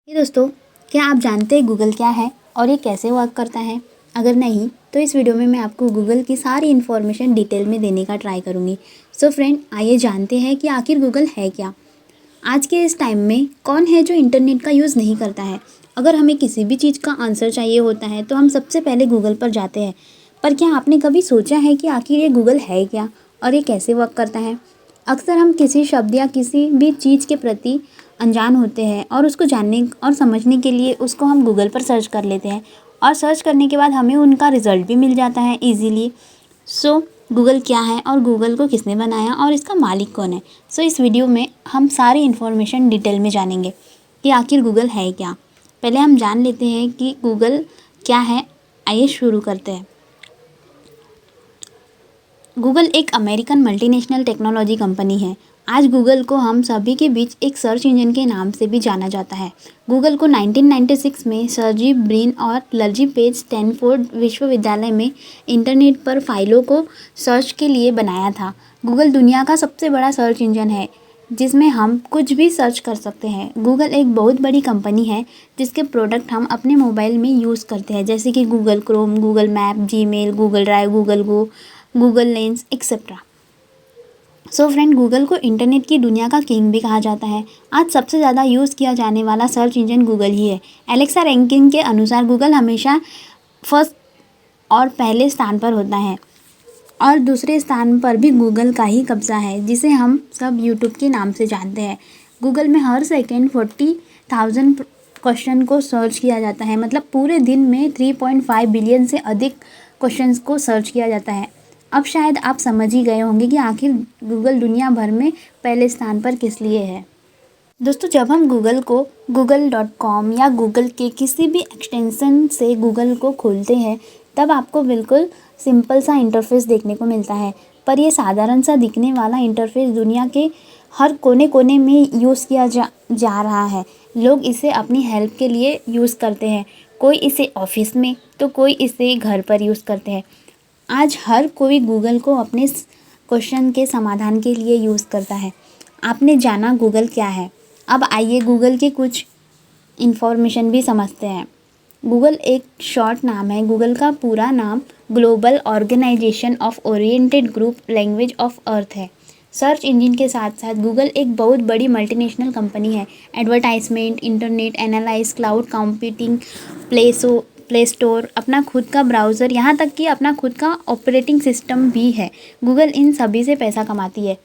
ये दोस्तों, क्या आप जानते हैं गूगल क्या है और ये कैसे वर्क करता है? अगर नहीं तो इस वीडियो में मैं आपको गूगल की सारी इन्फॉर्मेशन डिटेल में देने का ट्राई करूँगी। सो फ्रेंड, आइए जानते हैं कि आखिर गूगल है क्या। आज के इस टाइम में कौन है जो इंटरनेट का यूज़ नहीं करता है। अगर हमें किसी भी चीज़ का आंसर चाहिए होता है तो हम सबसे पहले गूगल पर जाते हैं। पर क्या आपने कभी सोचा है कि आखिर ये गूगल है क्या और ये कैसे वर्क करता है? अक्सर हम किसी शब्द या किसी भी चीज़ के प्रति अनजान होते हैं और उसको जानने और समझने के लिए उसको हम गूगल पर सर्च कर लेते हैं और सर्च करने के बाद हमें उनका रिज़ल्ट भी मिल जाता है ईज़िली। सो गूगल क्या है और गूगल को किसने बनाया और इसका मालिक कौन है? सो इस वीडियो में हम सारी इन्फॉर्मेशन डिटेल में जानेंगे कि आखिर गूगल है क्या। पहले हम जान लेते हैं कि गूगल क्या है। आइए शुरू करते हैं। गूगल एक अमेरिकन मल्टीनेशनल टेक्नोलॉजी कंपनी है। आज गूगल को हम सभी के बीच एक सर्च इंजन के नाम से भी जाना जाता है। गूगल को 1996 में सर्जी ब्रिन और लर्जी पेज स्टैनफोर्ड विश्वविद्यालय में इंटरनेट पर फाइलों को सर्च के लिए बनाया था। गूगल दुनिया का सबसे बड़ा सर्च इंजन है जिसमें हम कुछ भी सर्च कर सकते हैं। गूगल एक बहुत बड़ी कंपनी है जिसके प्रोडक्ट हम अपने मोबाइल में यूज़ करते हैं, जैसे कि Google Chrome, Google Map, Gmail, Google Drive, Google Go, Google Lens etcetera. So friend, Google को इंटरनेट की दुनिया का किंग भी कहा जाता है। आज सबसे ज़्यादा यूज़ किया जाने वाला सर्च इंजन गूगल ही है। एलेक्सा रैंकिंग के अनुसार गूगल हमेशा फर्स्ट और पहले स्थान पर होता है और दूसरे स्थान पर भी गूगल का ही कब्जा है, जिसे हम सब यूट्यूब के नाम से जानते हैं। गूगल में हर सेकेंड 40,000 क्वेश्चन को सर्च किया जाता है। मतलब पूरे दिन में 3.5 बिलियन से अधिक क्वेश्चंस को सर्च किया जाता है। अब शायद आप समझ ही गए होंगे कि आखिर गूगल दुनिया भर में पहले स्थान पर किस लिए है। दोस्तों, जब हम गूगल को google.com या गूगल के किसी भी एक्सटेंशन से गूगल को खोलते हैं तब आपको बिल्कुल सिंपल सा इंटरफेस देखने को मिलता है। पर यह साधारण सा दिखने वाला इंटरफेस दुनिया के हर कोने कोने में यूज़ किया जा रहा है। लोग इसे अपनी हेल्प के लिए यूज़ करते हैं। कोई इसे ऑफिस में तो कोई इसे घर पर यूज़ करते हैं। आज हर कोई गूगल को अपने क्वेश्चन के समाधान के लिए यूज़ करता है। आपने जाना गूगल क्या है। अब आइए गूगल की कुछ इन्फॉर्मेशन भी समझते हैं। गूगल एक शॉर्ट नाम है। गूगल का पूरा नाम global organisation of oriented group language of earth है। सर्च इंजन के साथ साथ गूगल एक बहुत बड़ी मल्टीनेशनल कंपनी है। Advertisement, internet analyse, cloud computing, play store, अपना खुद का ब्राउज़र, यहाँ तक कि अपना खुद का ऑपरेटिंग सिस्टम भी है। गूगल इन सभी से पैसा कमाती है।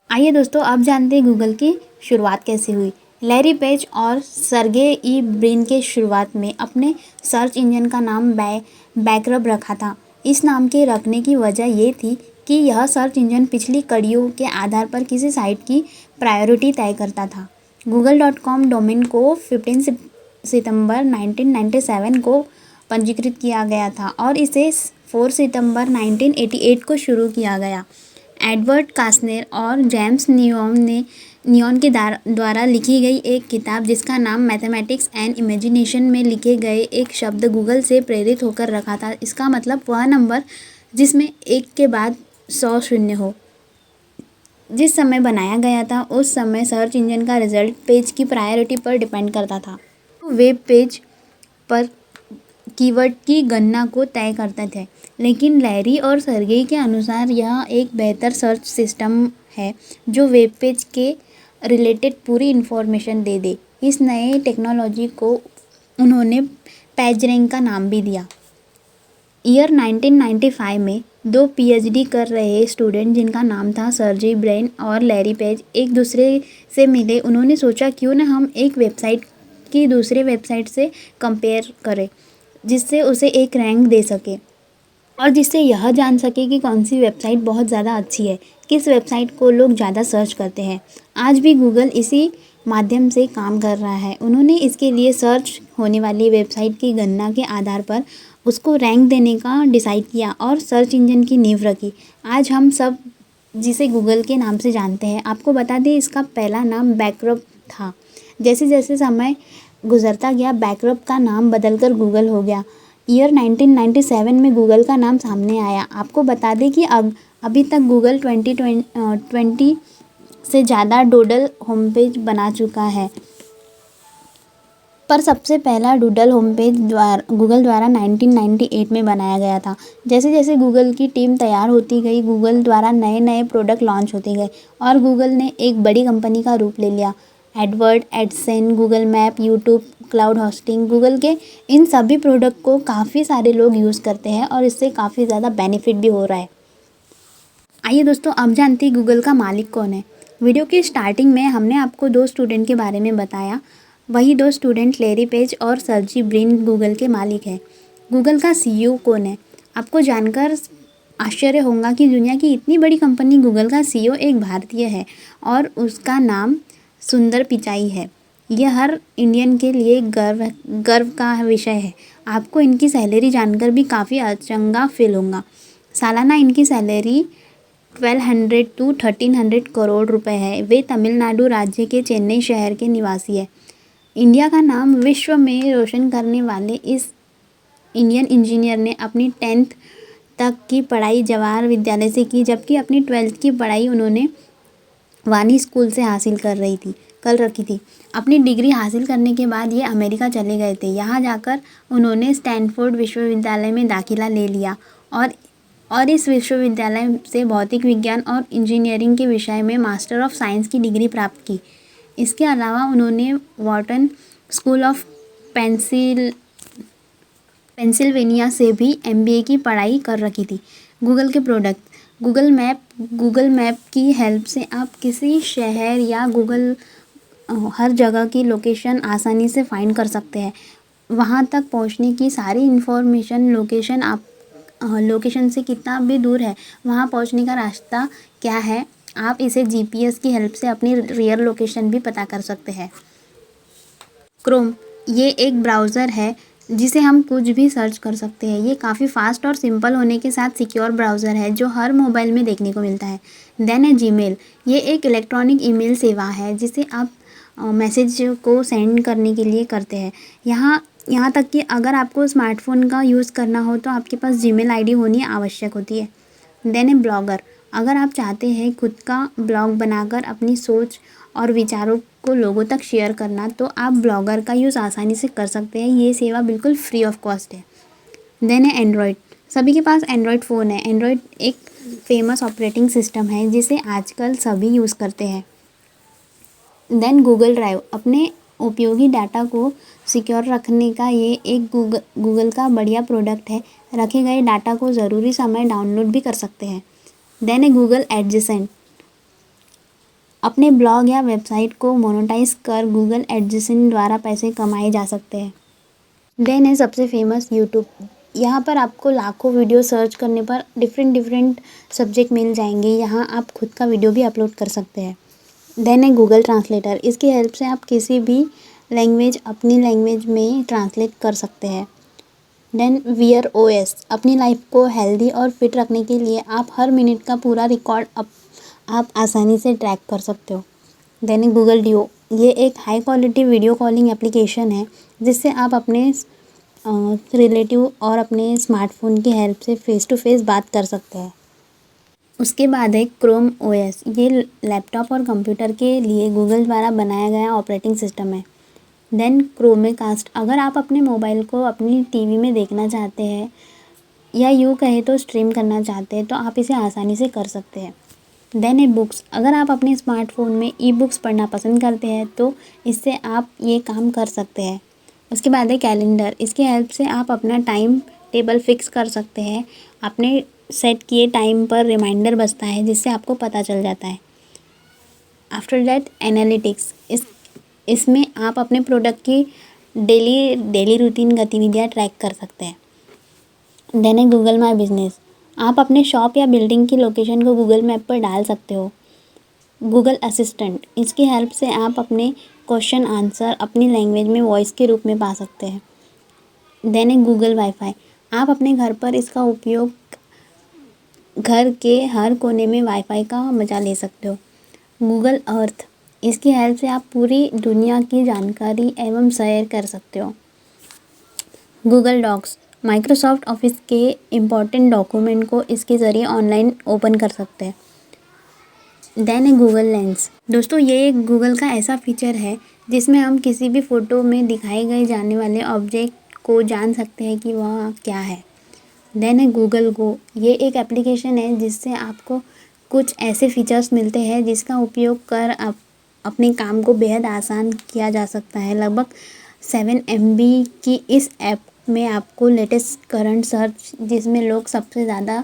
आइए दोस्तों, अब जानते हैं गूगल की शुरुआत कैसे हुई। लैरी पेज और सर्गे ई ब्रिन के शुरुआत में अपने सर्च इंजन का नाम बैकरब रखा था। इस नाम के रखने की वजह ये थी कि यह सर्च इंजन पिछली कड़ियों के आधार पर किसी साइट की प्रायोरिटी तय करता था। google.com डोमेन को 15 सितंबर 1997 को पंजीकृत किया गया था और इसे 4 सितंबर 1988 को शुरू किया गया। एडवर्ड कास्नेर और जेम्स नियॉन के द्वारा लिखी गई एक किताब जिसका नाम मैथमेटिक्स एंड इमेजिनेशन में लिखे गए एक शब्द गूगल से प्रेरित होकर रखा था। इसका मतलब वह नंबर जिसमें एक के बाद 100 शून्य हो। जिस समय बनाया गया था उस समय सर्च इंजन का रिजल्ट पेज की प्रायोरिटी पर डिपेंड करता था। वेब पेज पर कीवर्ड की गणना को तय करते थे, लेकिन लैरी और सर्गेई के अनुसार यह एक बेहतर सर्च सिस्टम है जो वेब पेज के रिलेटेड पूरी इन्फॉर्मेशन दे दे। इस नए टेक्नोलॉजी को उन्होंने पेजरैंक का नाम भी दिया। ईयर 1995 में दो पीएचडी कर रहे स्टूडेंट जिनका नाम था सर्जी ब्रिन और लैरी पेज एक दूसरे से मिले। उन्होंने सोचा क्यों न हम एक वेबसाइट की दूसरे वेबसाइट से कंपेयर करें जिससे उसे एक रैंक दे सके और जिससे यह जान सके कि कौन सी वेबसाइट बहुत ज़्यादा अच्छी है, किस वेबसाइट को लोग ज़्यादा सर्च करते हैं। आज भी गूगल इसी माध्यम से काम कर रहा है। उन्होंने इसके लिए सर्च होने वाली वेबसाइट की गणना के आधार पर उसको रैंक देने का डिसाइड किया और सर्च इंजन की नींव रखी। आज हम सब जिसे गूगल के नाम से जानते हैं। आपको बता दें, इसका पहला नाम बैकरब था। जैसे जैसे समय गुजरता गया बैकरब का नाम बदलकर गूगल हो गया। ईयर 1997 में गूगल का नाम सामने आया। आपको बता दें कि अभी तक गूगल 20 से ज़्यादा डोडल होम पेज बना चुका है। पर सबसे पहला डूडल होमपेज गूगल द्वारा 1998 में बनाया गया था। जैसे जैसे गूगल की टीम तैयार होती गई, गूगल द्वारा नए नए प्रोडक्ट लॉन्च होते गए और गूगल ने एक बड़ी कंपनी का रूप ले लिया। Edward, AdSense, Google map, YouTube, cloud hosting, Google के इन सभी प्रोडक्ट को काफ़ी सारे लोग यूज़ करते हैं और इससे काफ़ी ज़्यादा बेनिफिट भी हो रहा है। आइए दोस्तों, अब जानते हैं गूगल का मालिक कौन है। वीडियो की स्टार्टिंग में हमने आपको दो स्टूडेंट के बारे में बताया। वही दो स्टूडेंट लैरी पेज और सर्जी ब्रिन गूगल के मालिक हैं। गूगल का सीईओ कौन है? आपको जानकर आश्चर्य होगा कि दुनिया की इतनी बड़ी कंपनी गूगल का सीईओ एक भारतीय है और उसका नाम सुंदर पिचाई है। यह हर इंडियन के लिए गर्व का विषय है। आपको इनकी सैलरी जानकर भी काफ़ी अचंभा फील होगा। सालाना इनकी सैलरी 1200 टू 1300 करोड़ रुपए है। वे तमिलनाडु राज्य के चेन्नई शहर के निवासी है। इंडिया का नाम विश्व में रोशन करने वाले इस इंडियन इंजीनियर ने अपनी 10th तक की पढ़ाई जवाहर विद्यालय से की, जबकि अपनी 12th की पढ़ाई उन्होंने वानी स्कूल से हासिल कर रखी थी। अपनी डिग्री हासिल करने के बाद ये अमेरिका चले गए थे। यहाँ जाकर उन्होंने स्टैनफोर्ड विश्वविद्यालय में दाखिला ले लिया और इस विश्वविद्यालय से भौतिक विज्ञान और इंजीनियरिंग के विषय में मास्टर ऑफ साइंस की डिग्री प्राप्त की। इसके अलावा उन्होंने वॉर्टन स्कूल ऑफ पेंसिल्वेनिया से भी MBA की पढ़ाई कर रखी थी। गूगल के प्रोडक्ट, गूगल मैप की हेल्प से आप किसी शहर या हर जगह की लोकेशन आसानी से फाइंड कर सकते हैं। वहाँ तक पहुँचने की सारी इन्फॉर्मेशन, लोकेशन से कितना भी दूर है, वहाँ पहुँचने का रास्ता क्या है, आप इसे GPS की हेल्प से अपनी रियल लोकेशन भी पता कर सकते हैं। क्रोम, ये एक ब्राउज़र है जिसे हम कुछ भी सर्च कर सकते हैं। ये काफ़ी फास्ट और सिंपल होने के साथ सिक्योर ब्राउज़र है जो हर मोबाइल में देखने को मिलता है। देन है जीमेल, ये एक इलेक्ट्रॉनिक ईमेल सेवा है जिसे आप मैसेज को सेंड करने के लिए करते हैं। यहाँ तक कि अगर आपको स्मार्टफोन का यूज़ करना हो तो आपके पास जीमेल ID होनी आवश्यक होती है। देन है ब्लॉगर, अगर आप चाहते हैं खुद का ब्लॉग बनाकर अपनी सोच और विचारों को लोगों तक शेयर करना, तो आप ब्लॉगर का यूज़ आसानी से कर सकते हैं। ये सेवा बिल्कुल फ्री ऑफ कॉस्ट है। देन है एंड्रॉयड, सभी के पास एंड्रॉयड फ़ोन है। एंड्रॉयड एक फेमस ऑपरेटिंग सिस्टम है जिसे आजकल सभी यूज़ करते हैं। देन गूगल ड्राइव, अपने उपयोगी डाटा को सिक्योर रखने का ये एक गूगल का बढ़िया प्रोडक्ट है। रखे गए डाटा को ज़रूरी समय डाउनलोड भी कर सकते हैं। देन है गूगल एडसेंस, अपने ब्लॉग या वेबसाइट को मोनेटाइज कर गूगल एडसेंस द्वारा पैसे कमाए जा सकते हैं। देन है सबसे फेमस यूट्यूब, यहाँ पर आपको लाखों वीडियो सर्च करने पर डिफरेंट सब्जेक्ट मिल जाएंगे। यहाँ आप खुद का वीडियो भी अपलोड कर सकते हैं। देन है गूगल ट्रांसलेटर, इसकी हेल्प से आप किसी भी लैंग्वेज अपनी लैंग्वेज में ट्रांसलेट कर सकते हैं। देन Wear OS, अपनी लाइफ को हेल्दी और फिट रखने के लिए आप हर मिनट का पूरा रिकॉर्ड आप आसानी से ट्रैक कर सकते हो। देन गूगल डियो, ये एक high quality video calling application है जिससे आप अपने रिलेटिव और अपने स्मार्टफोन की हेल्प से फेस टू फेस बात कर सकते हैं। उसके बाद है क्रोम OS, ये लैपटॉप और कंप्यूटर के लिए गूगल द्वारा बनाया गया ऑपरेटिंग सिस्टम है। देन क्रोमकास्ट, अगर आप अपने मोबाइल को अपनी टीवी में देखना चाहते हैं या यूँ कहे तो स्ट्रीम करना चाहते हैं तो आप इसे आसानी से कर सकते हैं। देन है बुक्स, अगर आप अपने स्मार्टफोन में ई-बुक्स पढ़ना पसंद करते हैं तो इससे आप ये काम कर सकते हैं। उसके बाद है कैलेंडर, इसकी हेल्प से आप अपना टाइम टेबल फिक्स कर सकते हैं। अपने सेट किए टाइम पर रिमाइंडर बजता है जिससे आपको पता चल जाता है। आफ्टर दैट एनालिटिक्स, इसमें आप अपने प्रोडक्ट की डेली रूटीन गतिविधियाँ ट्रैक कर सकते हैं। देन है गूगल माई बिजनेस, आप अपने शॉप या बिल्डिंग की लोकेशन को गूगल मैप पर डाल सकते हो। गूगल असिस्टेंट, इसकी हेल्प से आप अपने क्वेश्चन आंसर अपनी लैंग्वेज में वॉइस के रूप में पा सकते हैं। देन है गूगल वाईफाई, आप अपने घर पर इसका उपयोग घर के हर कोने में वाईफाई का मज़ा ले सकते हो। गूगल अर्थ, इसकी हेल्प से आप पूरी दुनिया की जानकारी एवं शेयर कर सकते हो। गूगल डॉक्स, माइक्रोसॉफ्ट ऑफिस के इम्पॉर्टेंट डॉक्यूमेंट को इसके ज़रिए ऑनलाइन ओपन कर सकते हैं। देन है गूगल लेंस, दोस्तों ये एक गूगल का ऐसा फीचर है जिसमें हम किसी भी फ़ोटो में दिखाए गए जाने वाले ऑब्जेक्ट को जान सकते हैं कि वह क्या है। देन है गूगल गो। ये एक एप्लीकेशन है जिससे आपको कुछ ऐसे फीचर्स मिलते हैं जिसका उपयोग कर आप अपने काम को बेहद आसान किया जा सकता है। लगभग 7 MB की इस ऐप में आपको लेटेस्ट करंट सर्च, जिसमें लोग सबसे ज़्यादा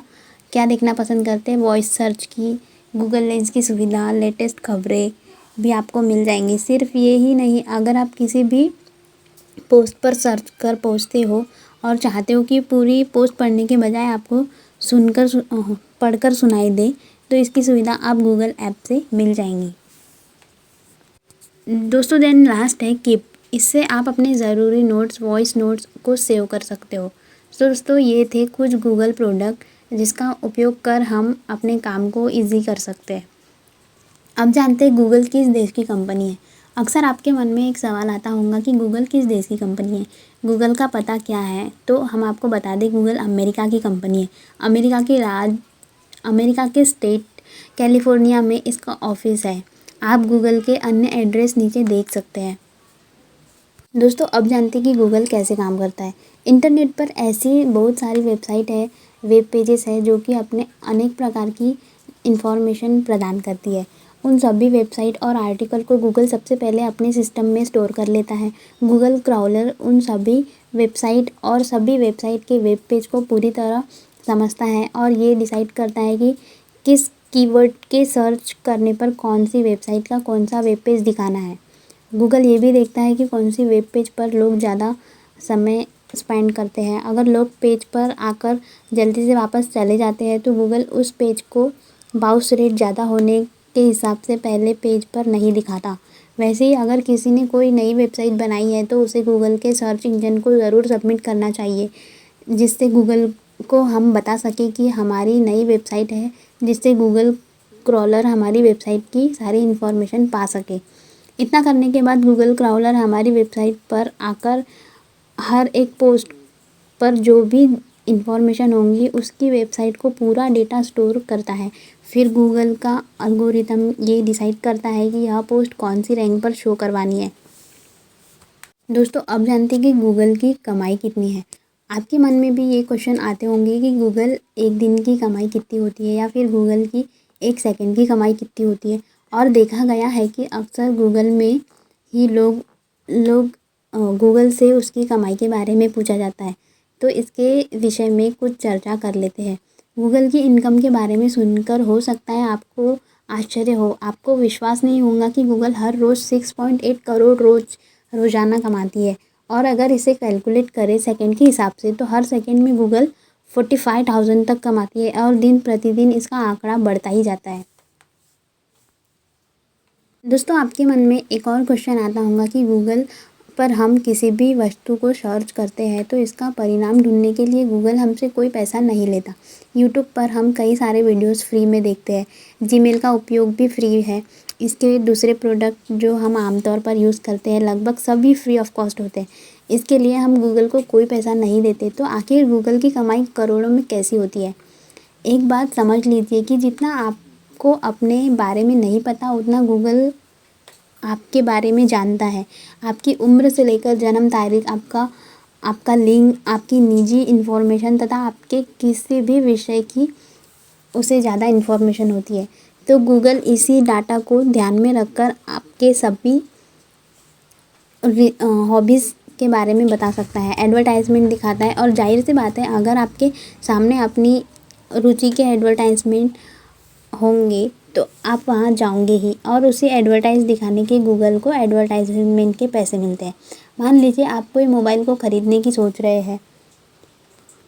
क्या देखना पसंद करते हैं, वॉइस सर्च की, गूगल लेंस की सुविधा, लेटेस्ट खबरें भी आपको मिल जाएंगी। सिर्फ ये ही नहीं, अगर आप किसी भी पोस्ट पर सर्च कर पहुँचते हो और चाहते हो कि पूरी पोस्ट पढ़ने के बजाय आपको पढ़कर सुनाई दे, तो इसकी सुविधा आप गूगल ऐप से मिल जाएंगी। दोस्तों देन लास्ट है कीप। इससे आप अपने ज़रूरी नोट्स, वॉइस नोट्स को सेव कर सकते हो। तो दोस्तों ये थे कुछ गूगल प्रोडक्ट जिसका उपयोग कर हम अपने काम को ईजी कर सकते हैं। अब जानते हैं गूगल किस देश की कंपनी है। अक्सर आपके मन में एक सवाल आता होगा कि गूगल किस देश की कंपनी है, गूगल का पता क्या है। तो हम आपको बता दें, गूगल अमेरिका की कंपनी है। अमेरिका के स्टेट कैलिफोर्निया में इसका ऑफिस है। आप गूगल के अन्य एड्रेस नीचे देख सकते हैं। दोस्तों अब जानते हैं कि गूगल कैसे काम करता है। इंटरनेट पर ऐसी बहुत सारी वेबसाइट है, वेब पेजेस है जो कि अपने अनेक प्रकार की इंफॉर्मेशन प्रदान करती है। उन सभी वेबसाइट और आर्टिकल को गूगल सबसे पहले अपने सिस्टम में स्टोर कर लेता है। गूगल क्राउलर उन सभी वेबसाइट और सभी वेबसाइट के वेब पेज को पूरी तरह समझता है और ये डिसाइड करता है कि किस कीवर्ड के सर्च करने पर कौन सी वेबसाइट का कौन सा वेब पेज दिखाना है। गूगल ये भी देखता है कि कौन सी वेब पेज पर लोग ज़्यादा समय स्पेंड करते हैं। अगर लोग पेज पर आकर जल्दी से वापस चले जाते हैं तो गूगल उस पेज को बाउंस रेट ज़्यादा होने के हिसाब से पहले पेज पर नहीं दिखाता। वैसे ही अगर किसी ने कोई नई वेबसाइट बनाई है तो उसे गूगल के सर्च इंजन को ज़रूर सबमिट करना चाहिए, जिससे गूगल को हम बता सकें कि हमारी नई वेबसाइट है, जिससे गूगल क्रॉलर हमारी वेबसाइट की सारी इन्फॉर्मेशन पा सके। इतना करने के बाद गूगल क्राउलर हमारी वेबसाइट पर आकर हर एक पोस्ट पर जो भी इंफॉर्मेशन होंगी उसकी वेबसाइट को पूरा डेटा स्टोर करता है। फिर गूगल का एल्गोरिथम ये डिसाइड करता है कि यह पोस्ट कौन सी रैंक पर शो करवानी है। दोस्तों अब जानते हैं कि गूगल की कमाई कितनी है। आपके मन में भी ये क्वेश्चन आते होंगे कि गूगल एक दिन की कमाई कितनी होती है या फिर गूगल की एक सेकंड की कमाई कितनी होती है। और देखा गया है कि अक्सर गूगल में ही लोग लोग गूगल से उसकी कमाई के बारे में पूछा जाता है। तो इसके विषय में कुछ चर्चा कर लेते हैं। गूगल की इनकम के बारे में सुनकर हो सकता है आपको आश्चर्य हो, आपको विश्वास नहीं होगा कि गूगल हर रोज़ 6.8 करोड़ रोज़ाना कमाती है। और अगर इसे कैलकुलेट करें सेकंड के हिसाब से तो हर सेकंड में गूगल 45,000 तक कमाती है और दिन प्रतिदिन इसका आंकड़ा बढ़ता ही जाता है। दोस्तों आपके मन में एक और क्वेश्चन आता होगा कि गूगल पर हम किसी भी वस्तु को सर्च करते हैं तो इसका परिणाम ढूंढने के लिए गूगल हमसे कोई पैसा नहीं लेता। यूट्यूब पर हम कई सारे वीडियोस फ्री में देखते हैं। जीमेल का उपयोग भी फ्री है। इसके दूसरे प्रोडक्ट जो हम आमतौर पर यूज़ करते हैं लगभग सभी फ्री ऑफ कॉस्ट होते हैं। इसके लिए हम गूगल को कोई पैसा नहीं देते। तो आखिर गूगल की कमाई करोड़ों में कैसी होती है? एक बात समझ लीजिए कि जितना आपको अपने बारे में नहीं पता उतना गूगल आपके बारे में जानता है। आपकी उम्र से लेकर जन्म तारीख, आपका लिंग, आपकी निजी इन्फॉर्मेशन तथा आपके किसी भी विषय की उसे ज़्यादा इन्फॉर्मेशन होती है। तो गूगल इसी डाटा को ध्यान में रखकर आपके सभी हॉबीज़ के बारे में बता सकता है, एडवर्टाइजमेंट दिखाता है। और जाहिर सी बात है अगर आपके सामने अपनी रुचि के एडवर्टाइजमेंट होंगे तो आप वहाँ जाओगे ही और उसे एडवर्टाइज़ दिखाने के गूगल को एडवर्टाइजमेंट के पैसे मिलते हैं। मान लीजिए आप कोई मोबाइल को ख़रीदने की सोच रहे हैं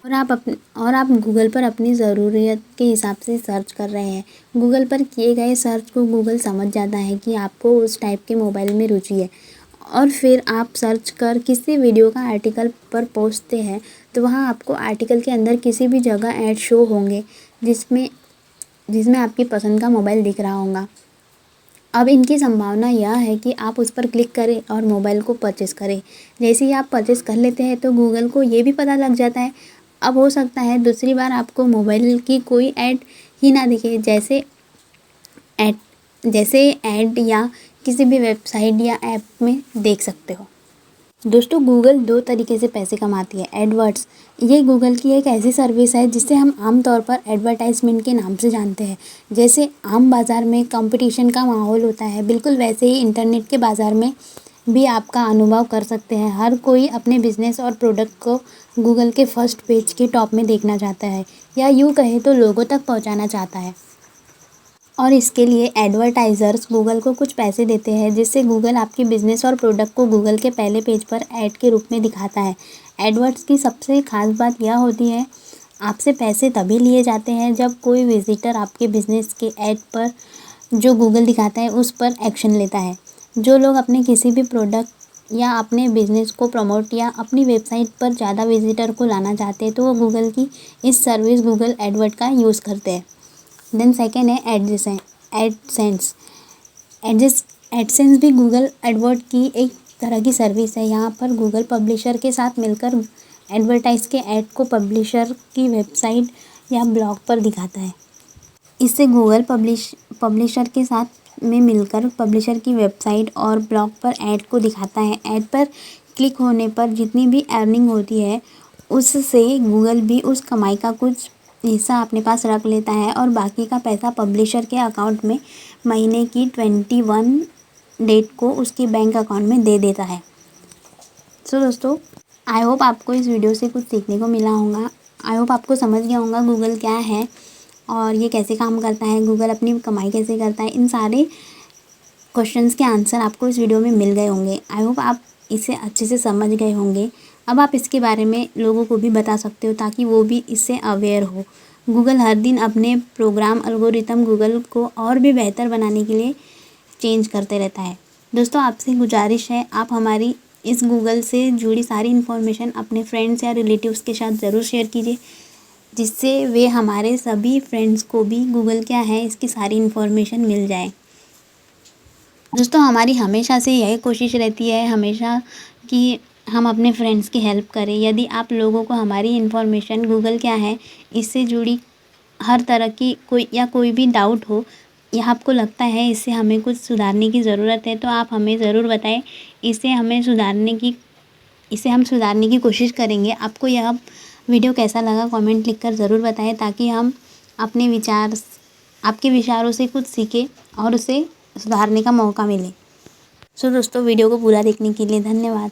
और आप गूगल पर अपनी ज़रूरत के हिसाब से सर्च कर रहे हैं। गूगल पर किए गए सर्च को गूगल समझ जाता है कि आपको उस टाइप के मोबाइल में रुचि है और फिर आप सर्च कर किसी वीडियो का आर्टिकल पर पहुँचते हैं तो वहाँ आपको आर्टिकल के अंदर किसी भी जगह ऐड शो होंगे जिसमें आपकी पसंद का मोबाइल दिख रहा होगा। अब इनकी संभावना यह है कि आप उस पर क्लिक करें और मोबाइल को परचेज़ करें। जैसे ही आप परचेज़ कर लेते हैं तो गूगल को ये भी पता लग जाता है। अब हो सकता है दूसरी बार आपको मोबाइल की कोई ऐड ही ना दिखे, जैसे ऐड या किसी भी वेबसाइट या ऐप में देख सकते हो। दोस्तों, गूगल 2 तरीके से पैसे कमाती है। एडवर्ड्स, ये गूगल की एक ऐसी सर्विस है जिसे हम आम तौर पर एडवर्टाइजमेंट के नाम से जानते हैं। जैसे आम बाज़ार में कंपटीशन का माहौल होता है, बिल्कुल वैसे ही इंटरनेट के बाज़ार में भी आपका अनुभव कर सकते हैं। हर कोई अपने बिजनेस और प्रोडक्ट को गूगल के फर्स्ट पेज के टॉप में देखना चाहता है, या यूँ कहें तो लोगों तक पहुँचाना चाहता है। और इसके लिए एडवर्टाइज़र्स गूगल को कुछ पैसे देते हैं, जिससे गूगल आपके बिज़नेस और प्रोडक्ट को गूगल के पहले पेज पर ऐड के रूप में दिखाता है। एडवर्ड्स की सबसे ख़ास बात यह होती है, आपसे पैसे तभी लिए जाते हैं जब कोई विज़िटर आपके बिज़नेस के ऐड पर जो गूगल दिखाता है उस पर एक्शन लेता है। जो लोग अपने किसी भी प्रोडक्ट या अपने बिज़नेस को प्रमोट या अपनी वेबसाइट पर ज़्यादा विज़िटर को लाना चाहते हैं, तो वो गूगल की इस सर्विस गूगल एडवर्ड का यूज़ करते हैं। देन सेकेंड है एडसेंस। एडसेंस भी गूगल एडवर्ड की एक तरह की सर्विस है। यहाँ पर गूगल पब्लिशर के साथ मिलकर एडवर्टाइज के ऐड को पब्लिशर की वेबसाइट या ब्लॉग पर दिखाता है। इससे गूगल पब्लिशर के साथ में मिलकर पब्लिशर की वेबसाइट और ब्लॉग पर ऐड को दिखाता है। ऐड पर क्लिक होने पर जितनी भी अर्निंग होती है, उससे गूगल भी उस कमाई का कुछ हिस्सा अपने पास रख लेता है और बाकी का पैसा पब्लिशर के अकाउंट में महीने की 21 डेट को उसके बैंक अकाउंट में दे देता है। सो दोस्तों, आई होप आपको इस वीडियो से कुछ सीखने को मिला होगा। आई होप आपको समझ गया होगा गूगल क्या है और ये कैसे काम करता है, गूगल अपनी कमाई कैसे करता है। इन सारे क्वेश्चंस के आंसर आपको इस वीडियो में मिल गए होंगे। आई होप आप इसे अच्छे से समझ गए होंगे। अब आप इसके बारे में लोगों को भी बता सकते हो ताकि वो भी इससे अवेयर हो। गूगल हर दिन अपने प्रोग्राम एल्गोरिथम गूगल को और भी बेहतर बनाने के लिए चेंज करते रहता है। दोस्तों, आपसे गुजारिश है, आप हमारी इस गूगल से जुड़ी सारी इन्फॉर्मेशन अपने फ्रेंड्स या रिलेटिव्स के साथ ज़रूर शेयर कीजिए, जिससे वे हमारे सभी फ्रेंड्स को भी गूगल क्या है इसकी सारी इन्फॉर्मेशन मिल जाए। दोस्तों, हमारी हमेशा से यही कोशिश रहती है हमेशा कि हम अपने फ्रेंड्स की हेल्प करें। यदि आप लोगों को हमारी इन्फॉर्मेशन गूगल क्या है इससे जुड़ी हर तरह की कोई भी डाउट हो या आपको लगता है इससे हमें कुछ सुधारने की ज़रूरत है, तो आप हमें ज़रूर बताएं। इसे हम सुधारने की कोशिश करेंगे। आपको यह वीडियो कैसा लगा कमेंट लिखकर ज़रूर बताएं, ताकि हम आपके विचारों से कुछ सीखें और उसे सुधारने का मौका मिले। सो दोस्तों, वीडियो को पूरा देखने के लिए धन्यवाद।